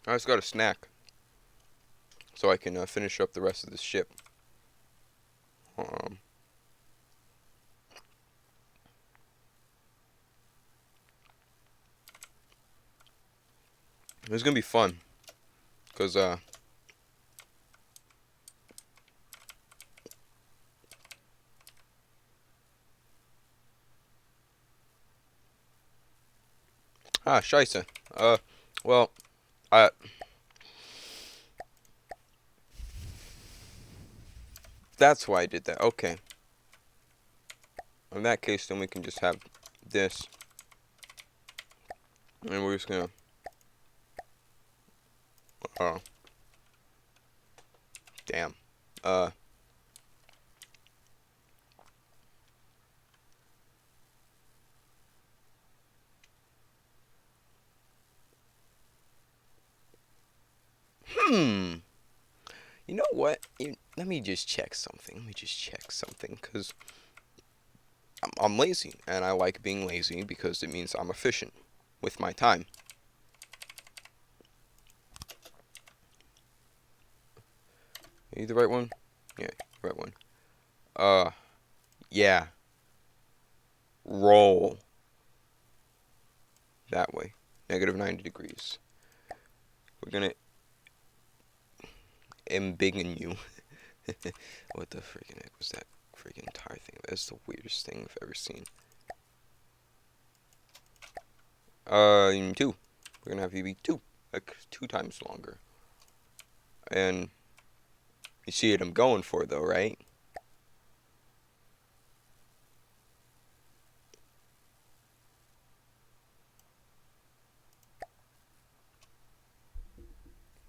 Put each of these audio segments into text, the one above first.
I just got a snack so I can finish up the rest of this ship. Um, it's gonna be fun because scheisse. Well, I that's why I did that. Okay. In that case, then we can just have this, and we're just gonna. Oh, damn. Uh, hmm. You know what? Let me just check something. Cause I'm lazy, and I like being lazy because it means I'm efficient with my time. Are you the right one? Yeah, right one. Uh, yeah. Roll that way. -90 degrees. We're gonna embiggen you. What the freaking heck was that freaking entire thing? That's the weirdest thing I've ever seen. Two. We're gonna have you be two, like 2 times longer. And you see what I'm going for, though, right?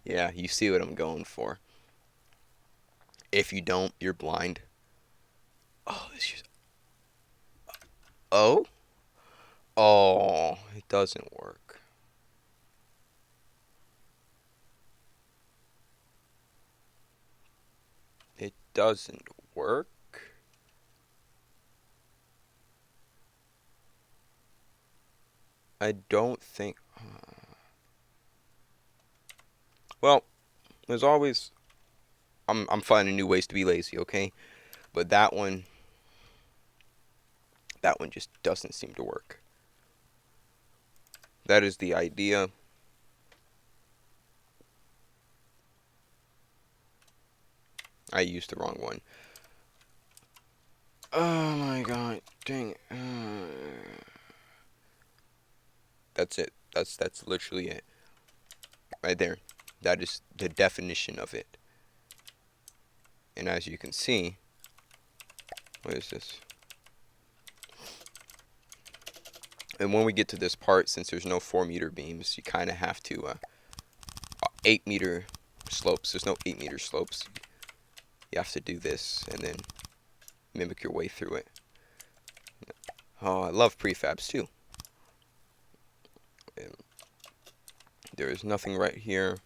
Yeah, you see what I'm going for. If you don't, you're blind. Oh, it's just. Oh? Oh, it doesn't work. It doesn't work? I don't think. Well, there's always. I'm finding new ways to be lazy, okay? But that one just doesn't seem to work. That is the idea. I used the wrong one. Oh my god, dang it. That's it. That's literally it. Right there. That is the definition of it. And as you can see, what is this? And when we get to this part, since there's no 4-meter beams, you kind of have to 8-meter slopes. There's no 8-meter slopes. You have to do this and then mimic your way through it. Oh, I love prefabs too. And there is nothing right here.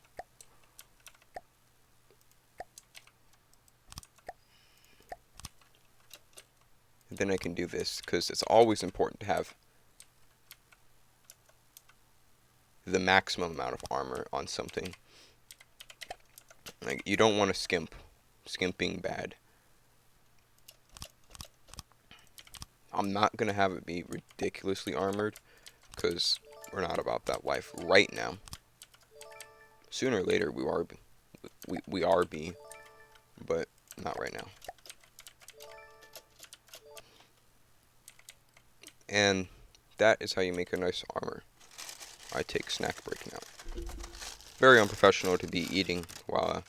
And then I can do this because it's always important to have the maximum amount of armor on something. Like, you don't want to skimp. Skimping bad. I'm not going to have it be ridiculously armored because we're not about that life right now. Sooner or later we are being, but not right now. And that is how you make a nice armor. I take snack break now. Very unprofessional to be eating while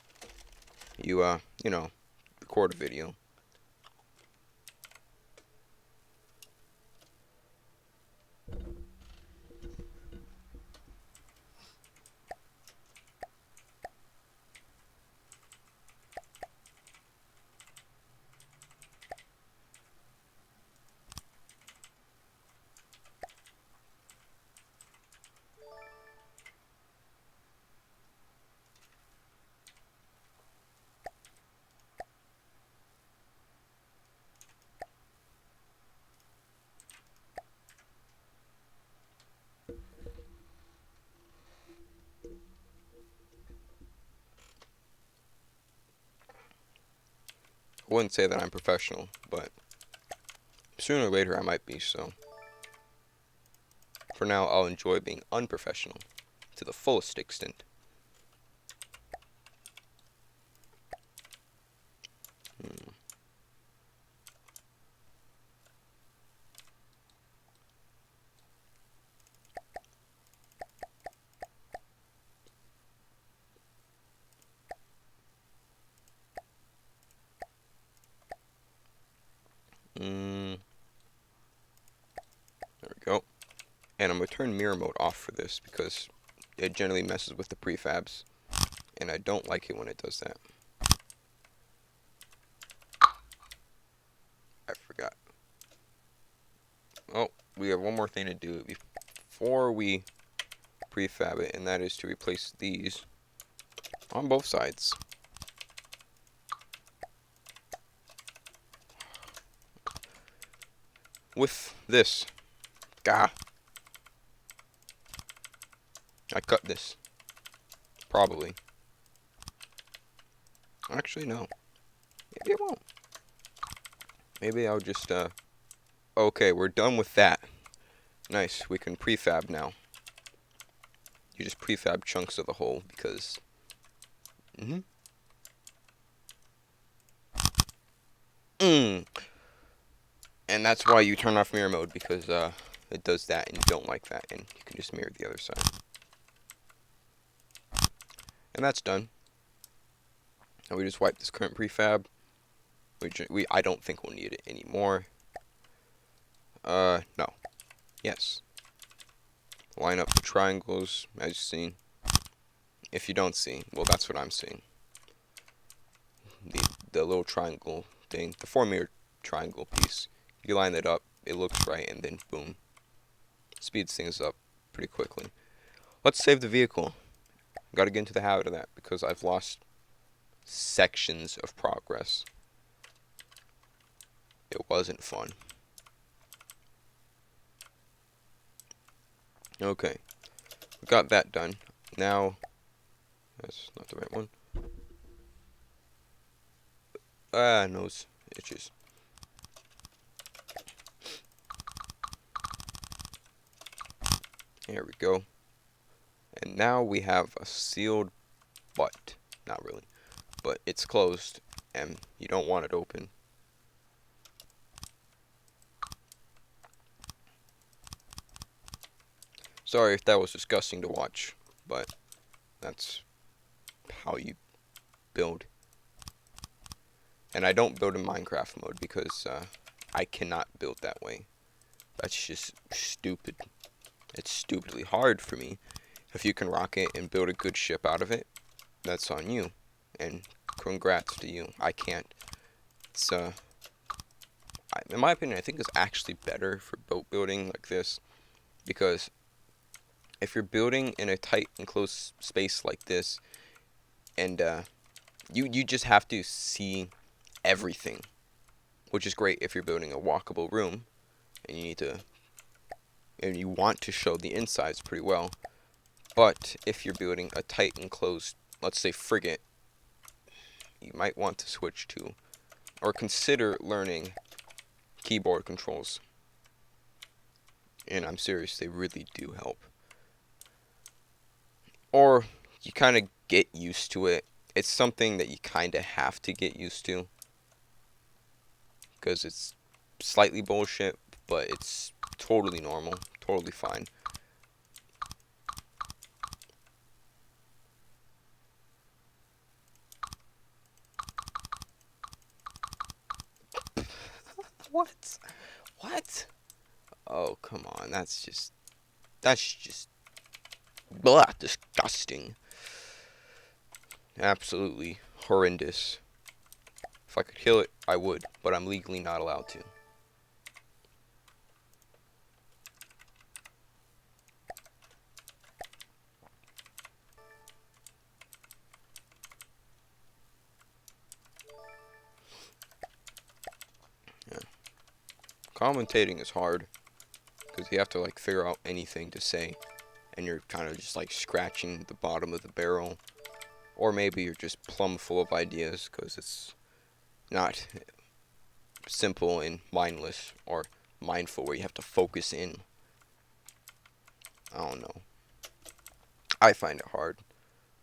you record a video. wouldn't say that I'm professional, but sooner or later I might be, so for now I'll enjoy being unprofessional to the fullest extent. There we go. And I'm going to turn mirror mode off for this because it generally messes with the prefabs, and I don't like it when it does that. I forgot. Oh, we have one more thing to do before we prefab it, and that is to replace these on both sides. With this. Gah. I cut this. Probably. Actually, no. Maybe it won't. Maybe I'll just, okay, we're done with that. Nice, we can prefab now. You just prefab chunks of the hole because... And that's why you turn off mirror mode, because it does that and you don't like that, and you can just mirror the other side. And that's done. And we just wipe this current prefab. I don't think we'll need it anymore. No. Yes. Line up the triangles, as you've seen. If you don't see, well, that's what I'm seeing. The little triangle thing, the 4-meter triangle piece. You line it up, it looks right, and then boom. Speeds things up pretty quickly. Let's save the vehicle. Gotta get into the habit of that, because I've lost sections of progress. It wasn't fun. Okay. We got that done. Now, that's not the right one. Nose itches. There we go. And now we have a sealed butt. Not really. But it's closed, and you don't want it open. Sorry if that was disgusting to watch, but that's how you build. And I don't build in Minecraft mode because I cannot build that way. That's just stupid. It's stupidly hard for me. If you can rock it and build a good ship out of it, that's on you. And congrats to you. I can't. It's in my opinion, I think it's actually better for boat building like this, because if you're building in a tight enclosed space like this, and you just have to see everything, which is great if you're building a walkable room, and you want to show the insides pretty well. But if you're building a tight enclosed, let's say, frigate, you might want to switch to, or consider learning, keyboard controls. And I'm serious, they really do help. Or you kind of get used to it. It's something that you kind of have to get used to, because it's slightly bullshit, but it's totally normal, totally fine. What? What? Oh, come on. That's just blah, disgusting. Absolutely horrendous. If I could kill it, I would, but I'm legally not allowed to. Yeah. Commentating is hard, because you have to like figure out anything to say, and you're kind of just like scratching the bottom of the barrel, or maybe you're just plumb full of ideas because it's not simple and mindless or mindful where you have to focus in. I don't know. I find it hard,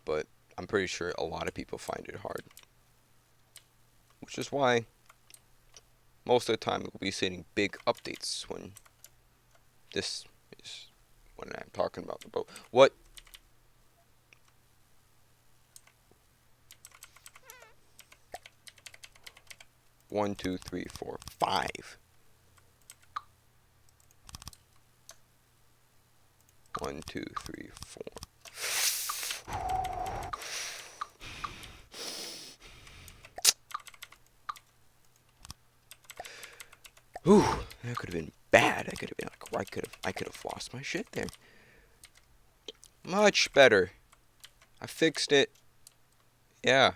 but I'm pretty sure a lot of people find it hard. Which is why most of the time we'll be seeing big updates when this is when I'm talking about the boat. What? One, two, three, four, five. 1, 2, 3, 4. Ooh, that could have been bad. I could have been like, I could have lost my shit there. Much better. I fixed it. Yeah,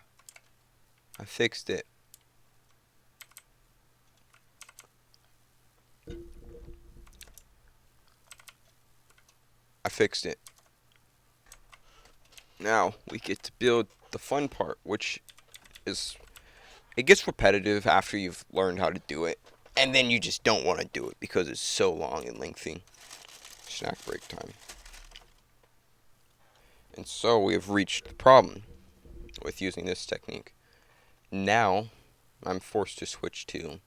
I fixed it. I fixed it. Now we get to build the fun part, which is, it gets repetitive after you've learned how to do it, and then you just don't want to do it because it's so long and lengthy. Snack break time. And so we have reached the problem with using this technique. Now I'm forced to switch to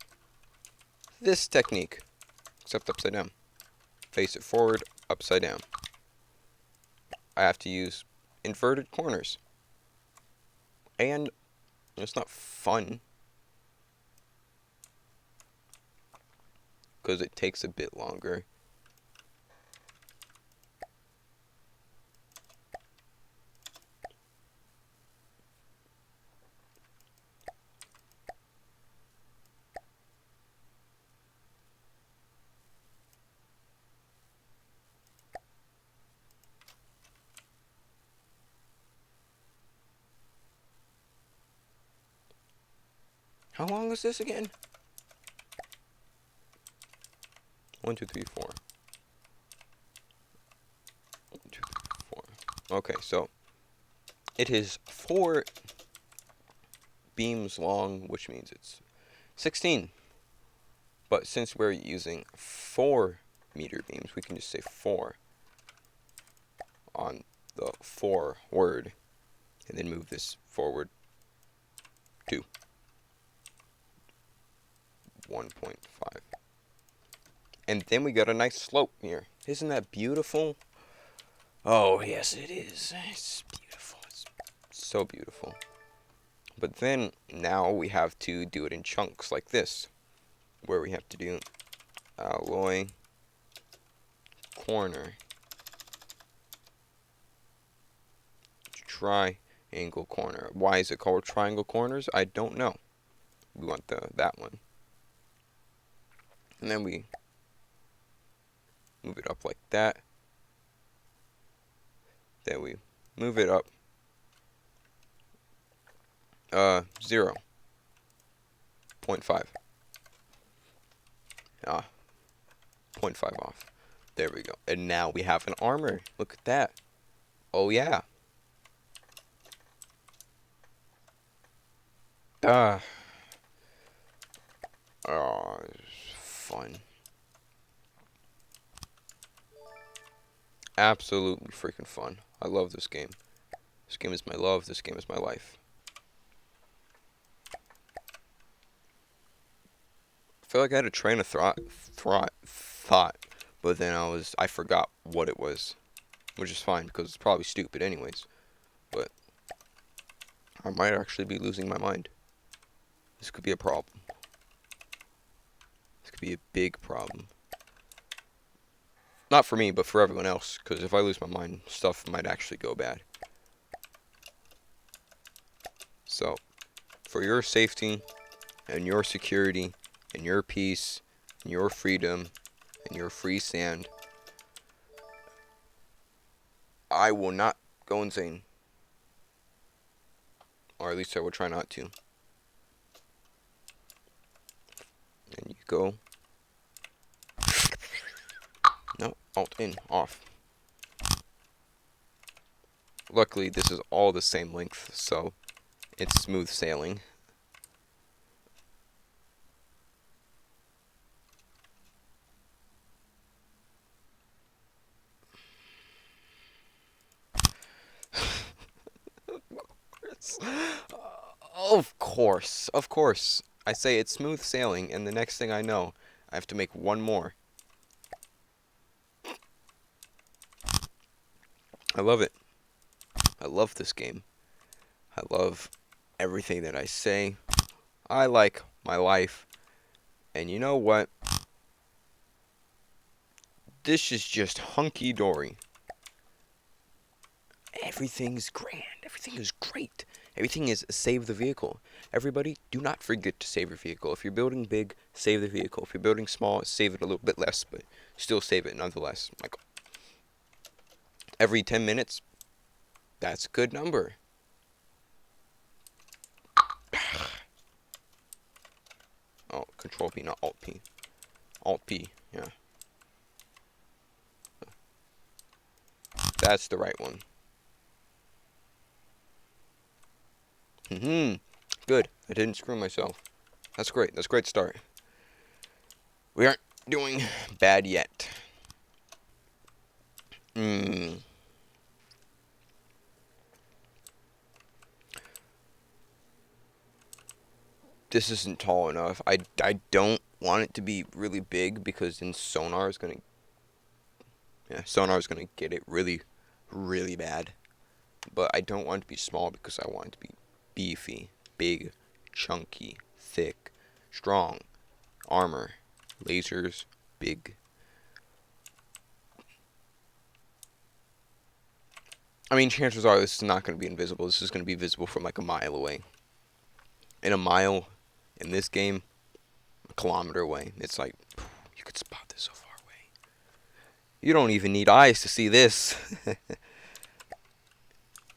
this technique, except upside down. Face it forward, upside down. I have to use inverted corners. And it's not fun, because it takes a bit longer. How long is this again? 1, 2, 3, 4. 1, 2, 3, 4. Okay, so it is 4 beams long, which means it's 16. But since we're using 4 meter beams, we can just say 4 on the 4 word, and then move this forward 2. 1.5. And then we got a nice slope here. Isn't that beautiful? Oh, yes, it is. It's beautiful. It's so beautiful. But then, now we have to do it in chunks like this, where we have to do alloy corner, triangle corner. Why is it called triangle corners? I don't know. We want that one. And then we move it up like that. Then we move it up 0.5. 0.5 off. There we go. And now we have an armor. Look at that. Oh yeah. Oh, it's fun. Absolutely freaking fun. I love this game. This game is my love. This game is my life. I feel like I had a train of thought, but then I forgot what it was, which is fine because it's probably stupid anyways. But I might actually be losing my mind. This could be a problem. This could be a big problem. Not for me, but for everyone else, because if I lose my mind, stuff might actually go bad. So, for your safety, and your security, and your peace, and your freedom, and your free sand, I will not go insane. Or at least I will try not to. And you go. No, Alt in, off. Luckily, this is all the same length, so it's smooth sailing. course. Of course. Of course. I say it's smooth sailing, and the next thing I know, I have to make one more. I love it. I love this game. I love everything that I say. I like my life. And you know what? This is just hunky-dory. Everything's grand. Everything is great. Everything is save the vehicle. Everybody, do not forget to save your vehicle. If you're building big, save the vehicle. If you're building small, save it a little bit less, but still save it nonetheless. Like, every 10 minutes, that's a good number. Oh, Control P, not Alt P. Alt P, yeah. That's the right one. Good. I didn't screw myself. That's great. That's a great start. We aren't doing bad yet. This isn't tall enough. I don't want it to be really big because then sonar is gonna get it really, really bad. But I don't want it to be small because I want it to be beefy, big, chunky, thick, strong, armor, lasers, big. I mean, chances are this is not going to be invisible. This is going to be visible from like a mile away. And a mile in this game, a kilometer away. It's like, you could spot this so far away. You don't even need eyes to see this.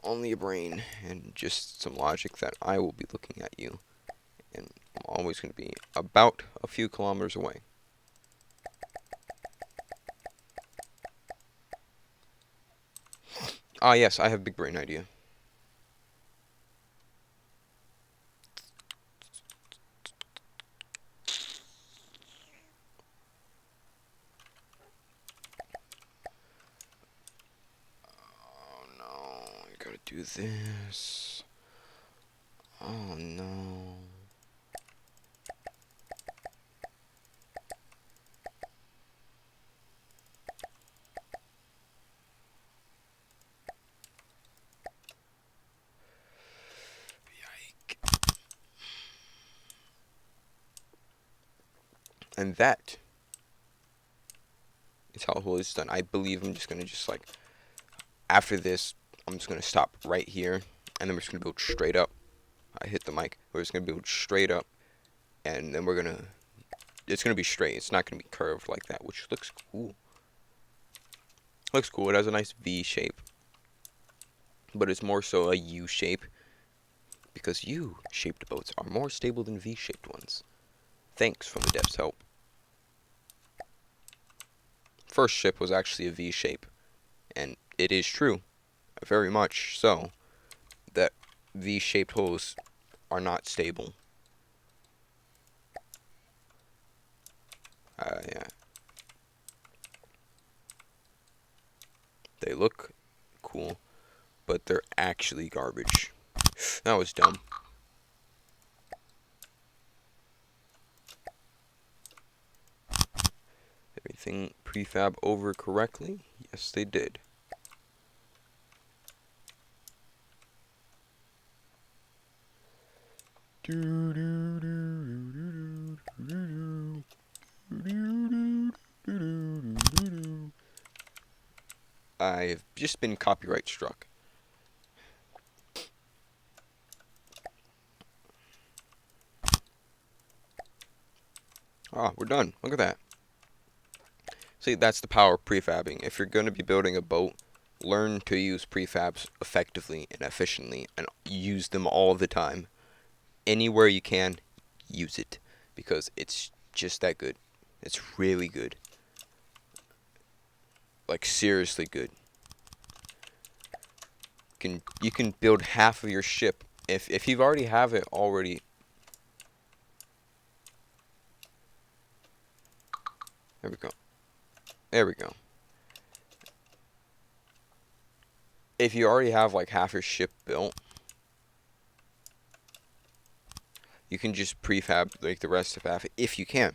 Only a brain and just some logic that I will be looking at you. And I'm always going to be about a few kilometers away. Ah, yes, I have a big brain idea. Oh no, I gotta do this. Oh no. Yike. And that is how whole is done. I believe I'm just gonna like after this, I'm just gonna stop right here, and then we're just gonna build straight up. I hit the mic. We're just gonna build straight up, and then it's gonna be straight. It's not gonna be curved like that, which looks cool. Looks cool. It has a nice V shape, but it's more so a U shape because U-shaped boats are more stable than V-shaped ones. Thanks from the devs' help. First ship was actually a V shape, and it is true, very much so, that V-shaped hulls are not stable. Yeah. They look cool, but they're actually garbage. That was dumb. Everything prefab over correctly? Yes, they did. I've just been copyright struck. Ah, we're done. Look at that. See, that's the power of prefabbing. If you're going to be building a boat, learn to use prefabs effectively and efficiently and use them all the time. Anywhere you can, use it because it's just that good. It's really good. Like seriously good. You can build half of your ship if you've already have it already. There we go. There we go. If you already have like half your ship built, You can just prefab like the rest of half if you can.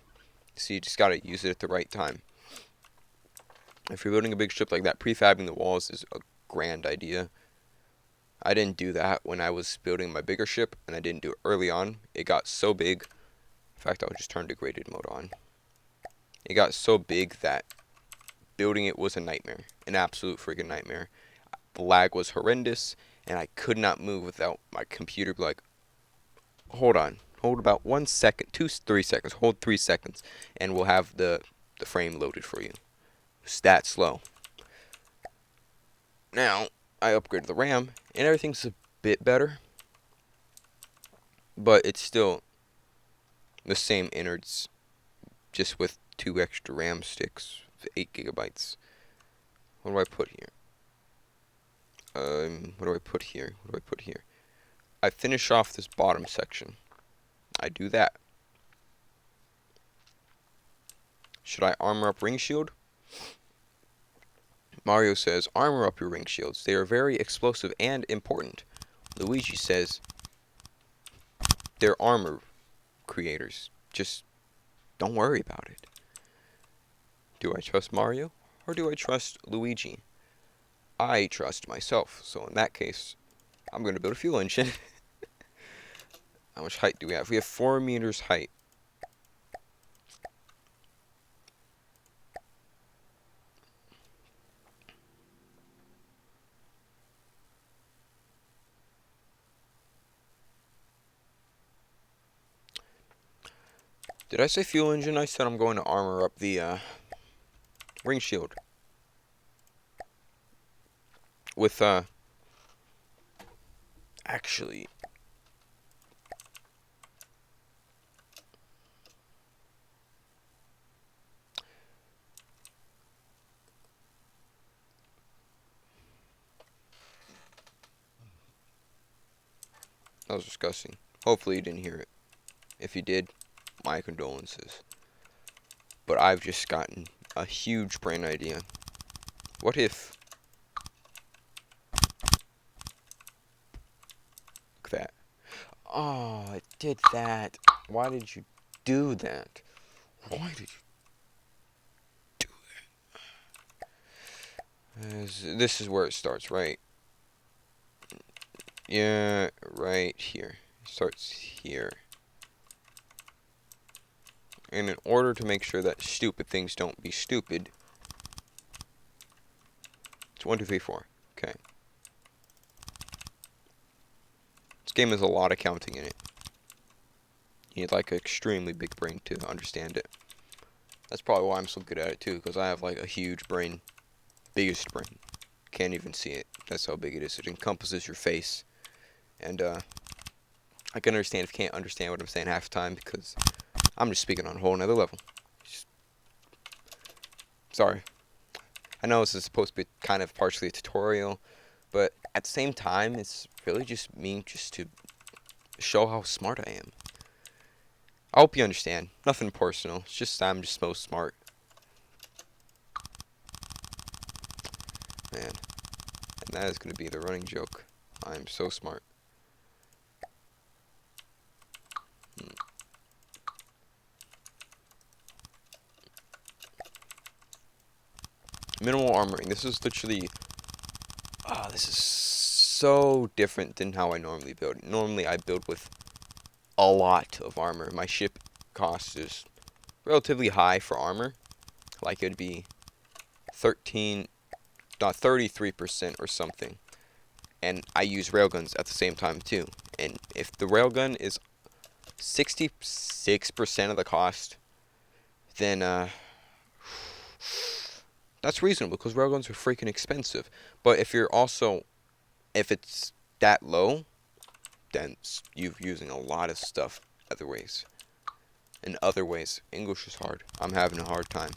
So you just gotta use it at the right time. If you're building a big ship like that, prefabbing the walls is a grand idea. I didn't do that when I was building my bigger ship, and I didn't do it early on. It got so big. In fact, I'll just turn degraded mode on. It got so big that building it was a nightmare. An absolute freaking nightmare. The lag was horrendous, and I could not move without my computer be like, hold on. Hold about 1 second, 3 seconds. Hold 3 seconds, and we'll have the frame loaded for you. It's that slow. Now, I upgraded the RAM, and everything's a bit better. But it's still the same innards, just with 2 extra RAM sticks, 8 gigabytes. What do I put here? What do I put here? What do I put here? I finish off this bottom section. I do that. Should I armor up ring shield? Mario says, armor up your ring shields. They are very explosive and important. Luigi says, they're armor creators. Just don't worry about it. Do I trust Mario or do I trust Luigi? I trust myself. So in that case, I'm going to build a fuel engine. How much height do we have? We have 4 meters height. Did I say fuel engine? I said I'm going to armor up the ring shield. With actually, that was disgusting. Hopefully you didn't hear it. If you did, my condolences. But I've just gotten a huge brain idea. What if... Look at that. Oh, it did that. Why did you do that? Why did you do that? This is where it starts, right? Yeah, right here. It starts here. And in order to make sure that stupid things don't be stupid, it's 1, 2, 3, 4. Okay. This game has a lot of counting in it. You need like an extremely big brain to understand it. That's probably why I'm so good at it too, because I have like a huge brain. Biggest brain. Can't even see it. That's how big it is. It encompasses your face. And I can understand if you can't understand what I'm saying half the time, because I'm just speaking on a whole nother level. Sorry. I know this is supposed to be kind of partially a tutorial, but at the same time, it's really just me just to show how smart I am. I hope you understand. Nothing personal. It's just I'm just so smart. Man. And that is going to be the running joke. I'm so smart. Minimal armoring. This is literally... Oh, this is so different than how I normally build. Normally, I build with a lot of armor. My ship cost is relatively high for armor. Like, it'd be 33% or something. And I use railguns at the same time, too. And if the railgun is 66% of the cost, then, that's reasonable, because railguns are freaking expensive. But if it's that low, then you're using a lot of stuff other ways. In other ways, English is hard. I'm having a hard time.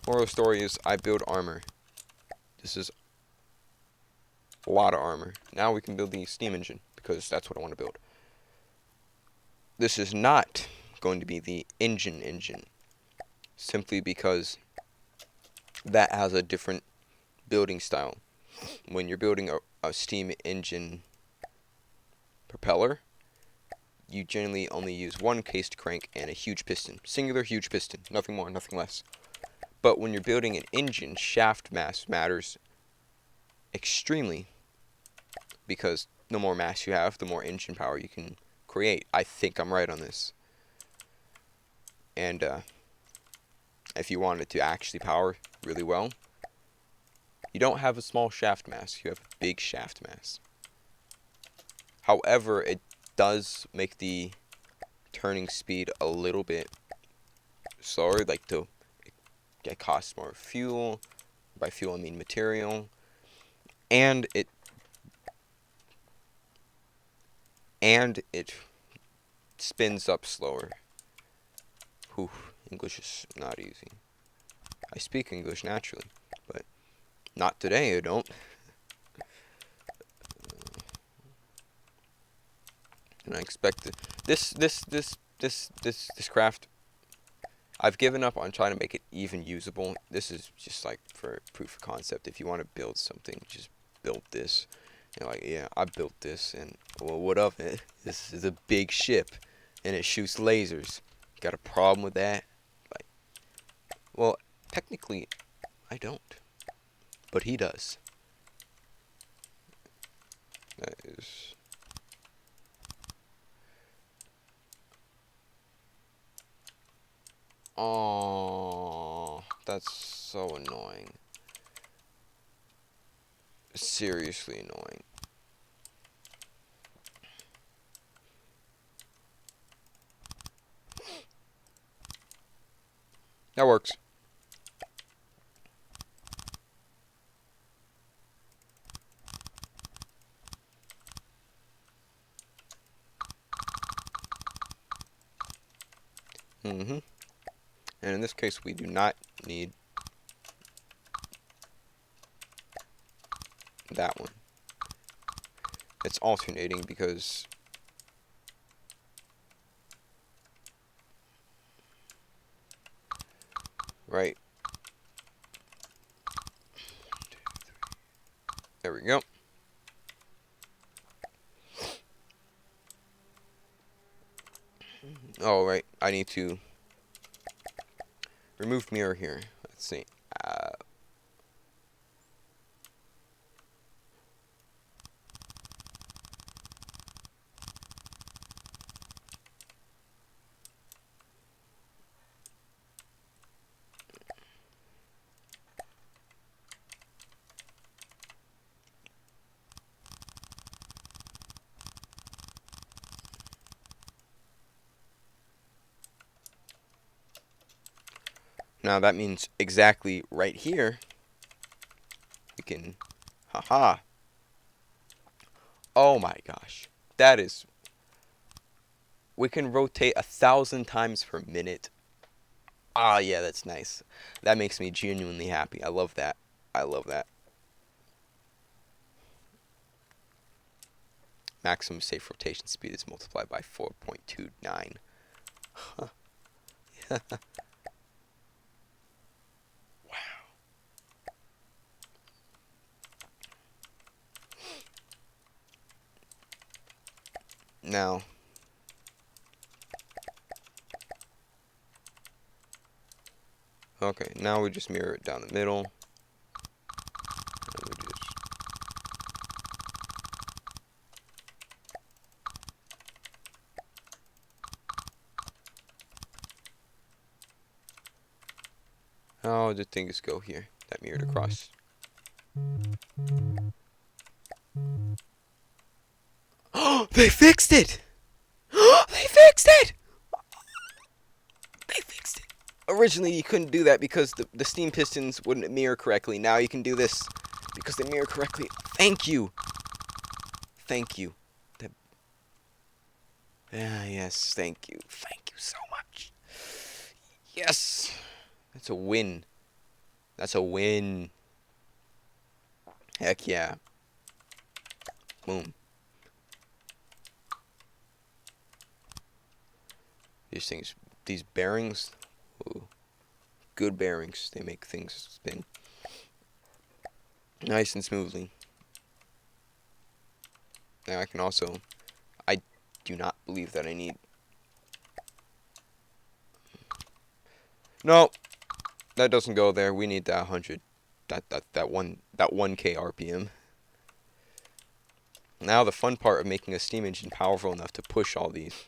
Moral of the story is, I build armor. This is a lot of armor. Now we can build the steam engine, because that's what I want to build. This is not going to be the engine, simply because that has a different building style. When you're building a steam engine propeller, you generally only use one cased crank and a huge piston. Singular huge piston. Nothing more, nothing less. But when you're building an engine, shaft mass matters extremely, because the more mass you have, the more engine power you can create. I think I'm right on this. And if you wanted to actually power really well, you don't have a small shaft mass, you have a big shaft mass. However, it does make the turning speed a little bit slower, like it costs more fuel. By fuel I mean material. And it spins up slower. Whew, English is not easy. I speak English naturally, but not today, I don't. And I expect this craft, I've given up on trying to make it even usable. This is just like for proof of concept. If you want to build something, just build this. You're like, yeah, I built this, and well, what of it? This is a big ship, and it shoots lasers. Got a problem with that? Like, well, technically, I don't, but he does. That is. Oh, that's so annoying. Seriously annoying. That works. Mm-hmm. And in this case, we do not need that one. It's alternating because right. There we go. Oh, right. I need to remove mirror here. Let's see. Now that means exactly right here we can, haha. Oh my gosh, that is, we can rotate 1,000 times per minute. Ah, yeah, that's nice. That makes me genuinely happy. I love that. I love that. Maximum safe rotation speed is multiplied by 4.29. Now, okay, now we just mirror it down the middle. And we just, how did things go here? That mirrored across. Oh, they fixed it! They fixed it! They fixed it. Originally, you couldn't do that because the steam pistons wouldn't mirror correctly. Now you can do this because they mirror correctly. Thank you. Thank you. Yes, thank you. Thank you so much. Yes. That's a win. That's a win. Heck yeah. Boom. These things, these bearings, ooh, good bearings. They make things spin nice and smoothly. Now I can also, do not believe that I need. No, that doesn't go there. We need that 100, that 1K RPM. Now the fun part of making a steam engine powerful enough to push all these.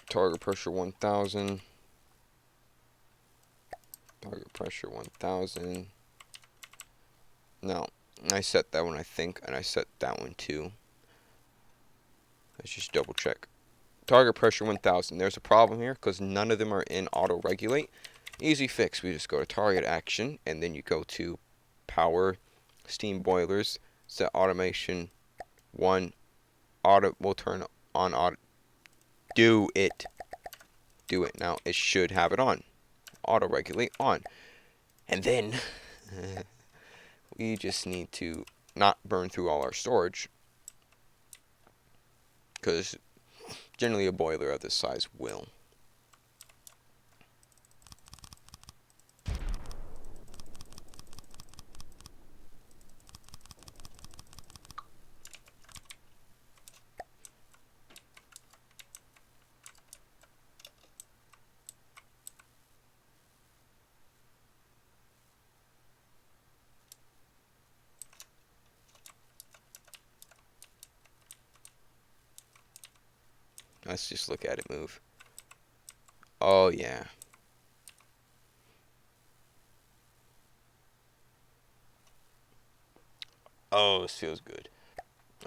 Target pressure 1000. Target pressure 1000. No, I set that one, I think, and I set that one too. Let's just double check. Target pressure 1000. There's a problem here because none of them are in auto regulate. Easy fix. We just go to target action, and then you go to power, steam boilers, set automation 1. Auto will turn on auto. Do it. Do it now. It should have it on. Auto regulate on. And then we just need to not burn through all our storage, because generally a boiler of this size will. Let's just look at it move. Oh, yeah. Oh, this feels good.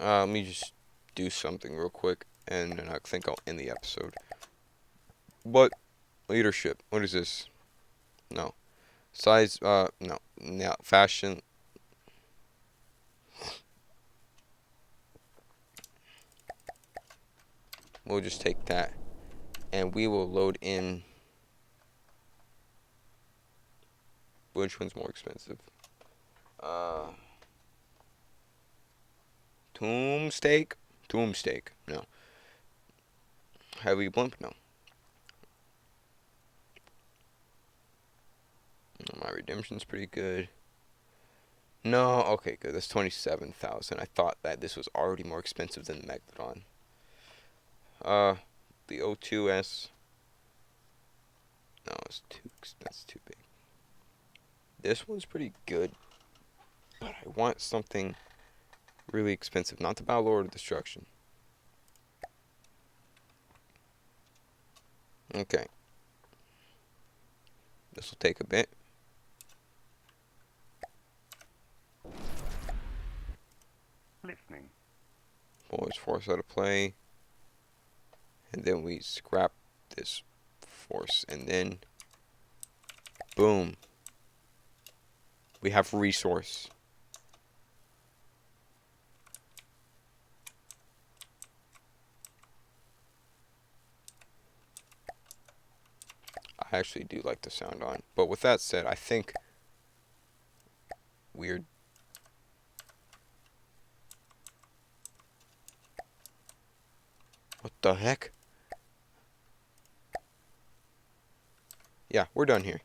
Let me just do something real quick, and then I think I'll end the episode. But, leadership. What is this? No. Size, no. Now, fashion. We'll just take that, and we will load in. Which one's more expensive? Tomb steak? Tomb steak. No. Heavy blimp? No. My redemption's pretty good. No, okay, good. That's 27,000. I thought that this was already more expensive than the Megalodon. The O2S. No, that's too big. This one's pretty good, but I want something really expensive. Not the Battlelord of Destruction. Okay. This will take a bit. Listening. Boys force out of play. And then we scrap this force. And then, boom. We have resource. I actually do like the sound on. But with that said, I think we're... What the heck? Yeah, we're done here.